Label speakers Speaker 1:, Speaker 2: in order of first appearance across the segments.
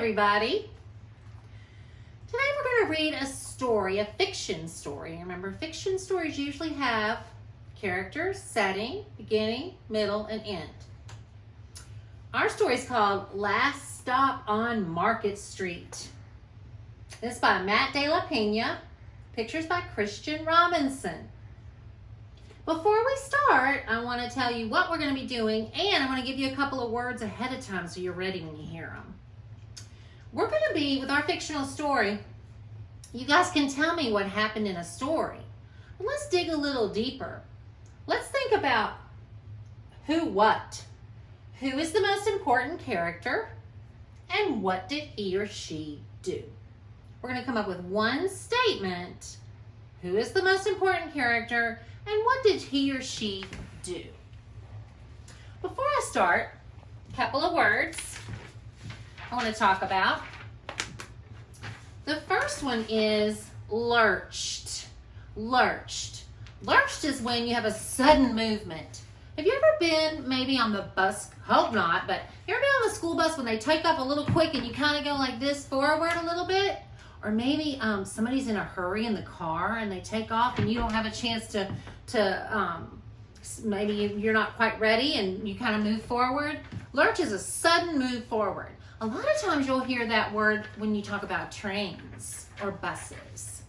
Speaker 1: everybody. Today we're going to read a story, a fiction story. Remember, fiction stories usually have characters, setting, beginning, middle, and end. Our story is called Last Stop on Market Street. This is by Matt De La Pena, pictures by Christian Robinson. Before we start, I want to tell you what we're going to be doing, and I want to give you a couple of words ahead of time so you're ready when you hear them. We're going to be, with our fictional story, you guys can tell me what happened in a story. But let's dig a little deeper. Let's think about what. Who is the most important character? And what did he or she do? We're going to come up with one statement. Who is the most important character? And what did he or she do? Before I start, a couple of words I want to talk about. The first one is lurched. Lurched. Lurched is when you have a sudden movement. Have you ever been maybe on the bus? Hope not, but you ever been on the school bus when they take off a little quick and you kind of go like this forward a little bit? Or maybe somebody's in a hurry in the car and they take off and you don't have a chance to maybe you're not quite ready and you kind of move forward. Lurch is a sudden move forward. A lot of times you'll hear that word when you talk about trains or buses.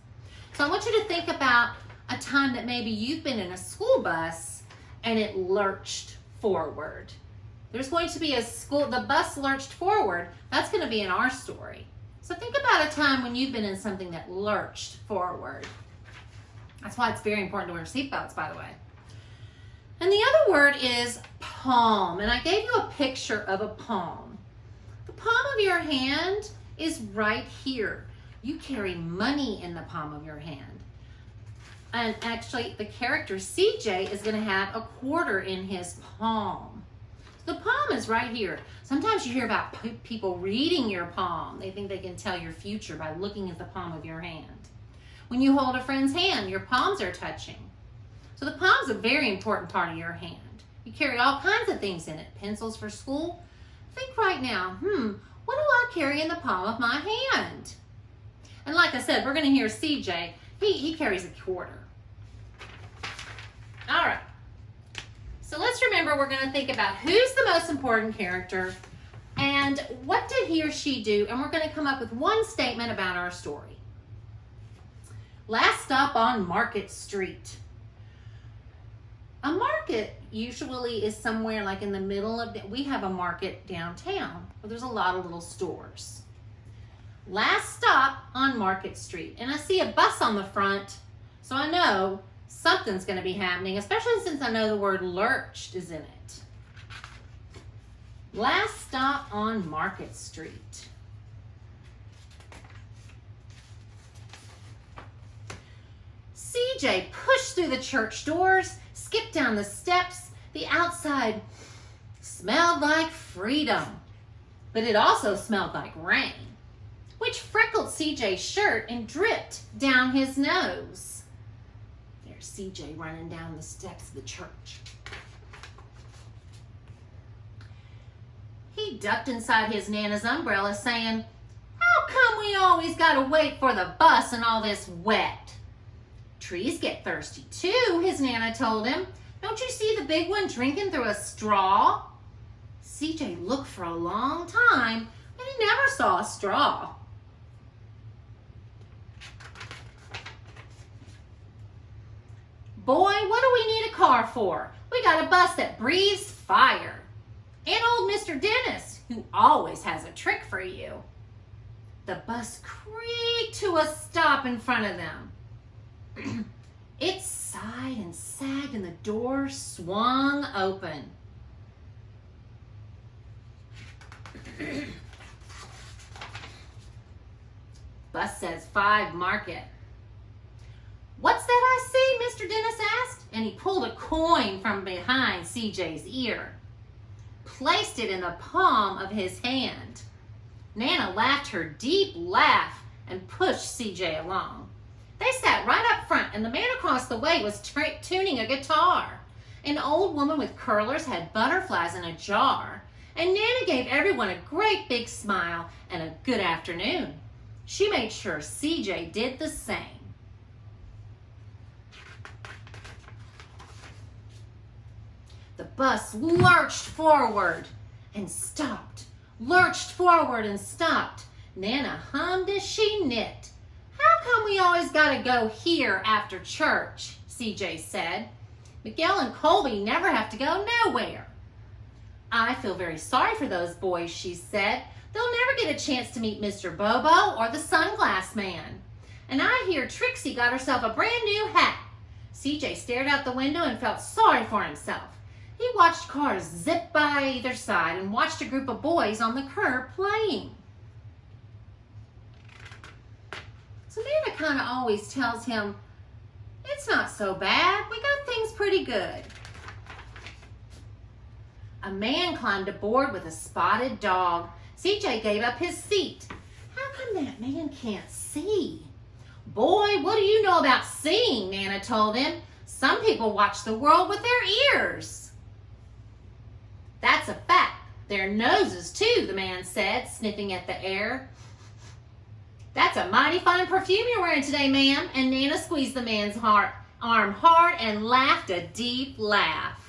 Speaker 1: So I want you to think about a time that maybe you've been in a school bus and it lurched forward. There's going to be the bus lurched forward. That's going to be in our story. So think about a time when you've been in something that lurched forward. That's why it's very important to wear seatbelts, by the way. And the other word is palm. And I gave you a picture of a palm. The palm of your hand is right here. You carry money in the palm of your hand. And actually, the character CJ is going to have a quarter in his palm. The palm is right here. Sometimes you hear about people reading your palm. They think they can tell your future by looking at the palm of your hand. When you hold a friend's hand, your palms are touching. So the palm's a very important part of your hand. You carry all kinds of things in it. Pencils for school. Think right now, what do I carry in the palm of my hand? And like I said, we're going to hear CJ. He carries a quarter. All right. So let's remember we're going to think about who's the most important character and what did he or she do, and we're going to come up with one statement about our story. Last stop on Market Street. A market usually is somewhere like in the middle of, we have a market downtown where there's a lot of little stores. Last stop on Market Street. And I see a bus on the front, so I know something's going to be happening, especially since I know the word lurched is in it. Last stop on Market Street. CJ pushed through the church doors, skipped down the steps. The outside smelled like freedom, but it also smelled like rain, which freckled CJ's shirt and dripped down his nose. There's CJ running down the steps of the church. He ducked inside his Nana's umbrella saying, "How come we always gotta wait for the bus and all this wet?" "Trees get thirsty too," his Nana told him. "Don't you see the big one drinking through a straw?" CJ looked for a long time, but he never saw a straw. "Boy, what do we need a car for? We got a bus that breathes fire. And old Mr. Dennis, who always has a trick for you." The bus creaked to a stop in front of them. It sighed and sagged and the door swung open. Bus says 5 Market. "What's that I see?" Mr. Dennis asked, and he pulled a coin from behind CJ's ear. Placed it in the palm of his hand. Nana laughed her deep laugh and pushed CJ along. They sat right up front, and the man across the way was tuning a guitar. An old woman with curlers had butterflies in a jar, and Nana gave everyone a great big smile and a good afternoon. She made sure CJ did the same. The bus lurched forward and stopped, lurched forward and stopped. Nana hummed as she knit. How come we always gotta go here after church? CJ said. Miguel and Colby never have to go nowhere. I feel very sorry for those boys, she said. They'll never get a chance to meet Mr. Bobo or the sunglass man. And I hear Trixie got herself a brand new hat. CJ stared out the window and felt sorry for himself. He watched cars zip by either side and watched a group of boys on the curb playing. So Nana kind of always tells him, it's not so bad. We got things pretty good. A man climbed aboard with a spotted dog. CJ gave up his seat. How come that man can't see? Boy, what do you know about seeing? Nana told him. Some people watch the world with their ears. That's a fact. Their noses too, the man said, sniffing at the air. That's a mighty fine perfume you're wearing today, ma'am. And Nana squeezed the man's arm hard and laughed a deep laugh.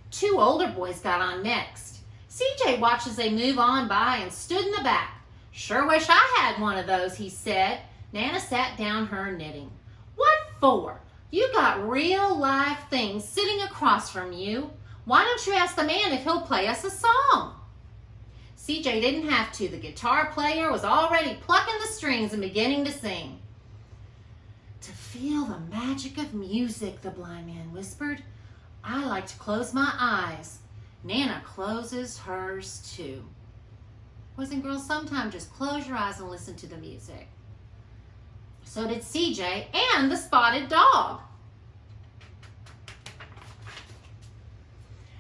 Speaker 1: Two older boys got on next. CJ watched as they move on by and stood in the back. Sure wish I had one of those, he said. Nana sat down her knitting. What for? You got real live things sitting across from you. Why don't you ask the man if he'll play us a song? CJ didn't have to. The guitar player was already plucking the strings and beginning to sing. To feel the magic of music, the blind man whispered. I like to close my eyes. Nana closes hers too. Boys and girls, sometimes just close your eyes and listen to the music. So did CJ and the spotted dog.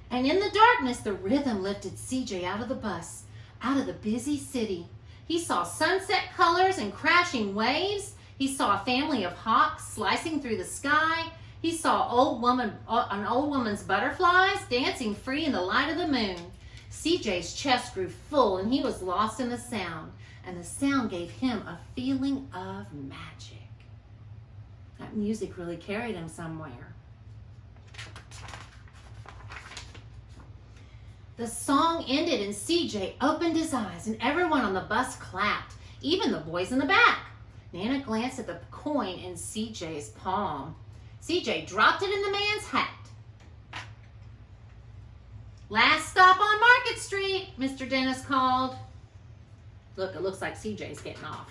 Speaker 1: And in the darkness, the rhythm lifted CJ out of the bus, out of the busy city. He saw sunset colors and crashing waves. He saw a family of hawks slicing through the sky. He saw an old woman's butterflies dancing free in the light of the moon. CJ's chest grew full and he was lost in the sound. And the sound gave him a feeling of magic. That music really carried him somewhere. The song ended and CJ opened his eyes and everyone on the bus clapped, even the boys in the back. Nana glanced at the coin in CJ's palm. CJ dropped it in the man's hat. Last stop on Market Street, Mr. Dennis called. Look, it looks like CJ's getting off.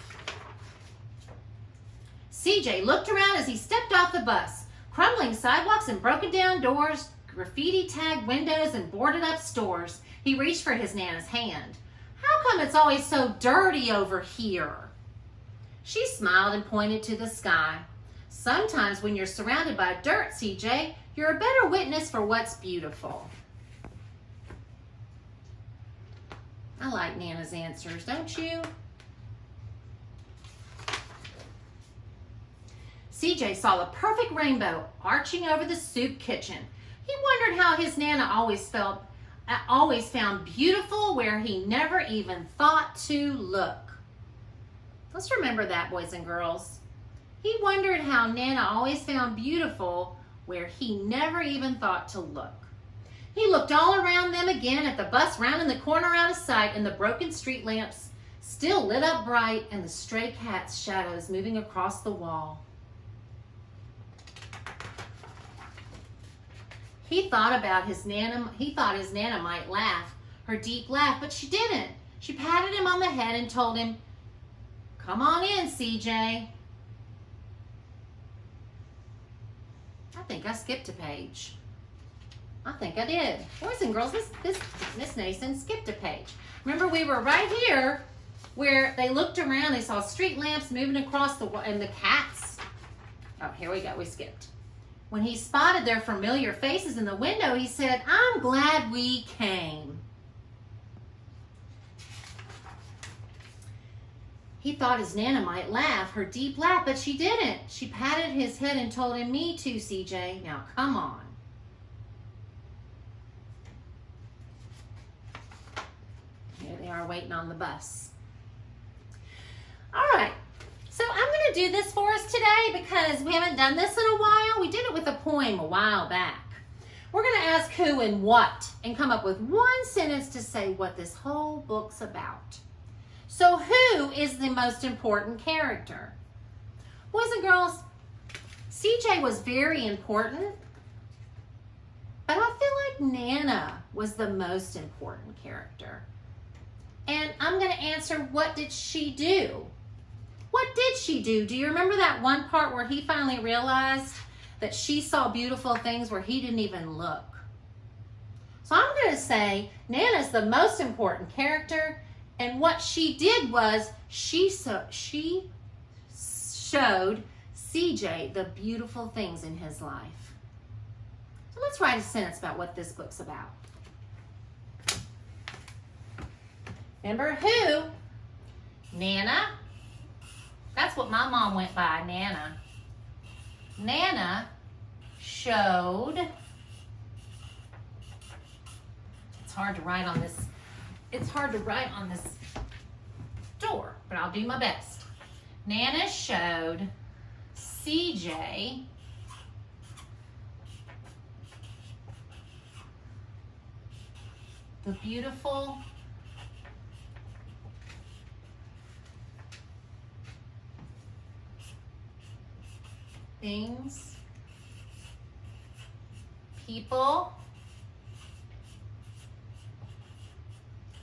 Speaker 1: CJ looked around as he stepped off the bus. Crumbling sidewalks and broken down doors, graffiti-tagged windows and boarded up stores. He reached for his Nana's hand. How come it's always so dirty over here? She smiled and pointed to the sky. Sometimes when you're surrounded by dirt, CJ, you're a better witness for what's beautiful. I like Nana's answers, don't you? CJ saw the perfect rainbow arching over the soup kitchen. He wondered how his Nana always found beautiful where he never even thought to look. Let's remember that, boys and girls. He wondered how Nana always found beautiful where he never even thought to look. He looked all around them again at the bus rounding the corner out of sight and the broken street lamps still lit up bright and the stray cat's shadows moving across the wall. He thought his Nana might laugh, her deep laugh, but she didn't. She patted him on the head and told him, "Come on in, CJ." I think I skipped a page. I think I did. Boys and girls, Miss Nason skipped a page. Remember, we were right here where they looked around, they saw street lamps moving across and the cats. Oh, here we go, we skipped. When he spotted their familiar faces in the window, he said, "I'm glad we came." He thought his Nana might laugh, her deep laugh, but she didn't. She patted his head and told him, "Me too, CJ. Now come on." Here they are waiting on the bus. All right, so I'm going to do this for us today because we haven't done this in a while. We did it with a poem a while back. We're going to ask who and what and come up with one sentence to say what this whole book's about. So who is the most important character? Boys and girls, CJ was very important, but I feel like Nana was the most important character. And I'm going to answer, what did she do? What did she do? Do you remember that one part where he finally realized that she saw beautiful things where he didn't even look? So I'm going to say Nana's the most important character, and what she did was she showed CJ the beautiful things in his life. So let's write a sentence about what this book's about. Remember who? Nana. That's what my mom went by, Nana. Nana showed. It's hard to write on this. It's hard to write on this door, but I'll do my best. Nana showed CJ the beautiful things, people,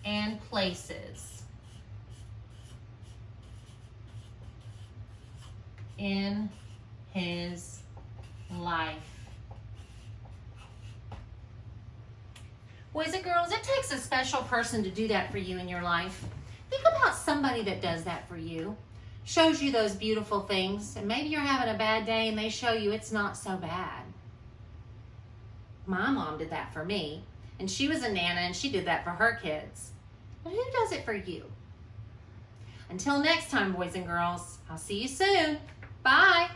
Speaker 1: and places in his life. Boys and girls, it takes a special person to do that for you in your life. Think about somebody that does that for you. Shows you those beautiful things, and maybe you're having a bad day and they show you it's not so bad. My mom did that for me, and she was a Nana and she did that for her kids. But who does it for you? Until next time, boys and girls, I'll see you soon. Bye.